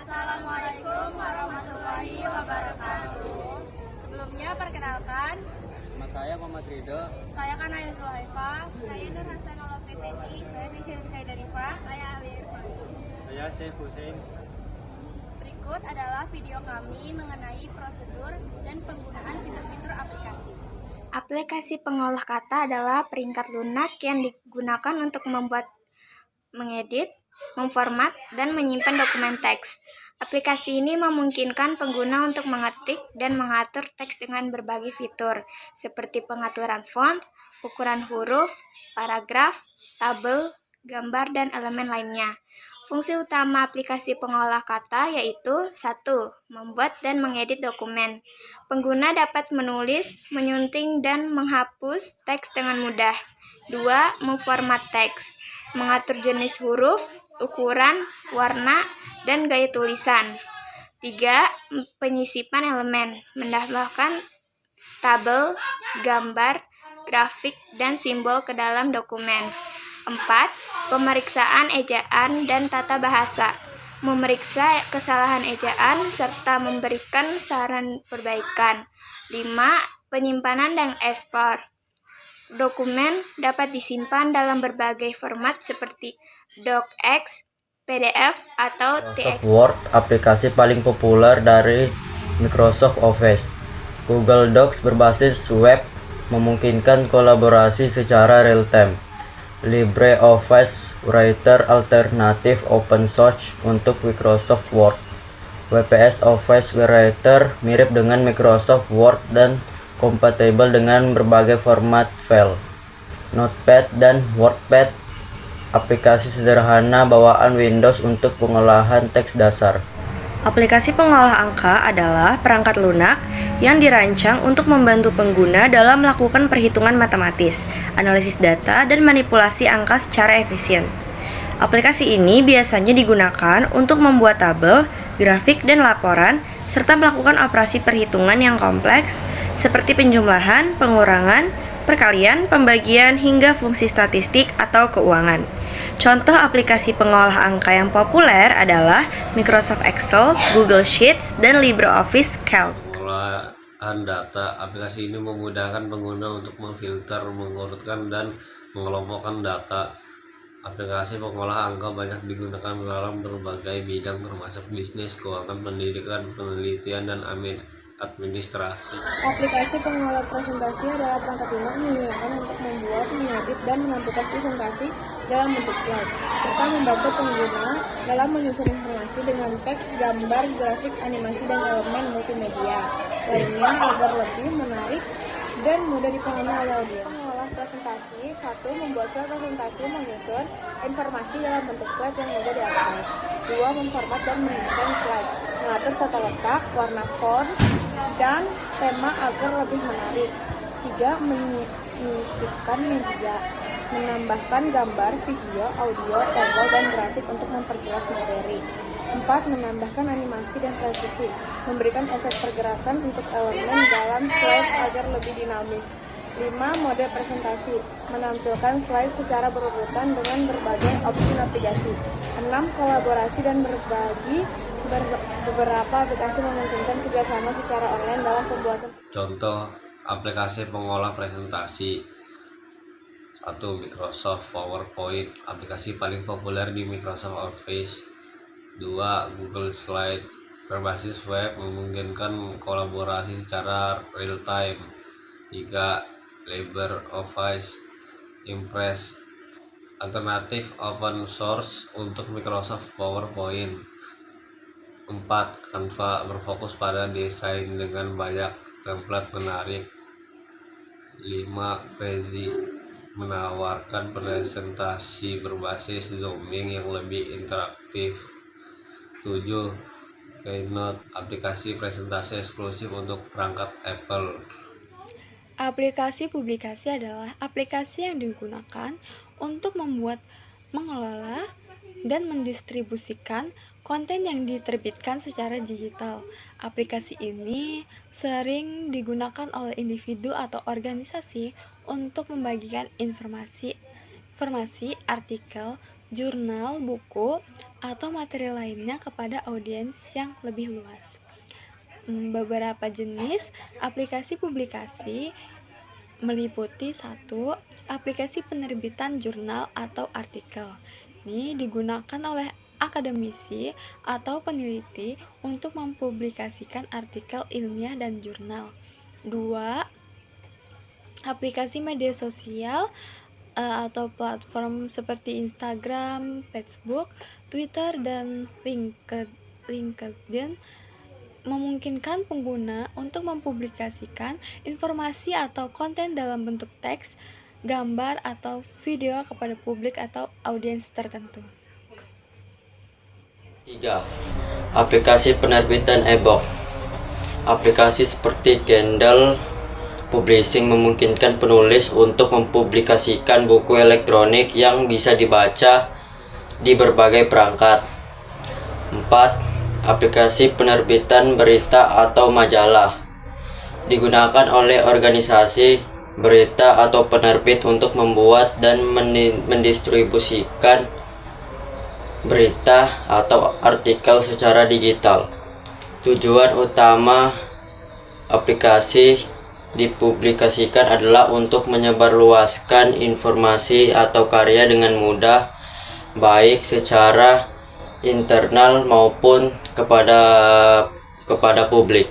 Assalamualaikum warahmatullahi wabarakatuh. Sebelumnya perkenalkan, Nama saya Muhammad Ridho. saya Kanaya Sulaifa. Saya Nur Hasan Effendi. Saya Nisha Darifa. Saya Ali Irfan. Saya Syekh Hussein. Berikut adalah video kami mengenai prosedur dan penggunaan fitur-fitur aplikasi. Aplikasi pengolah kata adalah peringkat lunak yang digunakan untuk mengedit, memformat, dan menyimpan dokumen teks. Aplikasi ini memungkinkan pengguna untuk mengetik dan mengatur teks dengan berbagai fitur, seperti pengaturan font, ukuran huruf, paragraf, tabel, gambar, dan elemen lainnya. Fungsi utama aplikasi pengolah kata yaitu 1. Membuat dan mengedit dokumen. Pengguna dapat menulis, menyunting, dan menghapus teks dengan mudah. 2. Memformat teks. Mengatur jenis huruf, ukuran, warna, dan gaya tulisan. 3. Penyisipan elemen. Menambahkan tabel, gambar, grafik, dan simbol ke dalam dokumen. 4. Pemeriksaan ejaan dan tata bahasa. Memeriksa kesalahan ejaan serta memberikan saran perbaikan. 5. Penyimpanan dan ekspor. Dokumen dapat disimpan dalam berbagai format seperti docx, PDF, atau Microsoft TXT. Word, aplikasi paling populer dari Microsoft Office. Google Docs berbasis web memungkinkan kolaborasi secara real-time. LibreOffice Writer alternatif open source untuk Microsoft Word. WPS Office Writer mirip dengan Microsoft Word dan kompatibel dengan berbagai format file. Notepad dan WordPad, aplikasi sederhana bawaan Windows untuk pengolahan teks dasar. Aplikasi pengolah angka adalah perangkat lunak yang dirancang untuk membantu pengguna dalam melakukan perhitungan matematis, analisis data, dan manipulasi angka secara efisien. Aplikasi ini biasanya digunakan untuk membuat tabel, grafik, dan laporan, serta melakukan operasi perhitungan yang kompleks seperti penjumlahan, pengurangan, perkalian, pembagian, hingga fungsi statistik atau keuangan. Contoh aplikasi pengolah angka yang populer adalah Microsoft Excel, Google Sheets, dan LibreOffice Calc. Pengolahan data, aplikasi ini memudahkan pengguna untuk memfilter, mengurutkan, dan mengelompokkan data. Aplikasi pengolah angka banyak digunakan dalam berbagai bidang termasuk bisnis, keuangan, pendidikan, penelitian, dan administrasi. Aplikasi pengolah presentasi adalah perangkat lunak yang digunakan untuk membuat, mengedit, dan menampilkan presentasi dalam bentuk slide, serta membantu pengguna dalam menyusun informasi dengan teks, gambar, grafik, animasi, dan elemen multimedia lainnya agar lebih menarik dan mudah dipahami oleh audiens. Pengolah presentasi. 1. Membuat slide presentasi menyusun informasi dalam bentuk slide yang mudah diakses. 2. Memformat dan mendesain slide. Mengatur tata letak, warna font, dan tema agar lebih menarik. 3. Menyisipkan media. Menambahkan gambar, video, audio, tombol, dan grafik untuk memperjelas materi. 4. Menambahkan animasi dan transisi. Memberikan efek pergerakan untuk elemen dalam slide agar lebih dinamis. 5. Mode presentasi. Menampilkan slide secara berurutan dengan berbagai opsi navigasi. 6. Kolaborasi dan berbagi. Beberapa aplikasi memungkinkan kerjasama secara online dalam pembuatan. Contoh aplikasi pengolah presentasi. 1. Microsoft PowerPoint, aplikasi paling populer di Microsoft Office. 2. Google Slide, berbasis web memungkinkan kolaborasi secara real-time. 3. LibreOffice Impress, alternatif open source untuk Microsoft PowerPoint. 4. Canva, berfokus pada desain dengan banyak template menarik. 5. Prezi, menawarkan presentasi berbasis zooming yang lebih interaktif. 7. Keynote, aplikasi presentasi eksklusif untuk perangkat Apple. Aplikasi publikasi adalah aplikasi yang digunakan untuk membuat, mengelola, dan mendistribusikan konten yang diterbitkan secara digital. Aplikasi ini sering digunakan oleh individu atau organisasi untuk membagikan informasi, artikel, jurnal, buku, atau materi lainnya kepada audiens yang lebih luas. Beberapa jenis aplikasi publikasi meliputi 1. Aplikasi penerbitan jurnal atau artikel. Ini digunakan oleh akademisi atau peneliti untuk mempublikasikan artikel ilmiah dan jurnal. 2. Aplikasi media sosial atau platform seperti Instagram, Facebook, Twitter, dan LinkedIn memungkinkan pengguna untuk mempublikasikan informasi atau konten dalam bentuk teks, gambar, atau video kepada publik atau audiens tertentu. 3. Aplikasi penerbitan e-book. Aplikasi seperti Kindle Publishing memungkinkan penulis untuk mempublikasikan buku elektronik yang bisa dibaca di berbagai perangkat. 4. Aplikasi penerbitan berita atau majalah digunakan oleh organisasi berita atau penerbit untuk membuat dan mendistribusikan berita atau artikel secara digital. Tujuan utama aplikasi dipublikasikan adalah untuk menyebarluaskan informasi atau karya dengan mudah, baik secara internal maupun kepada publik.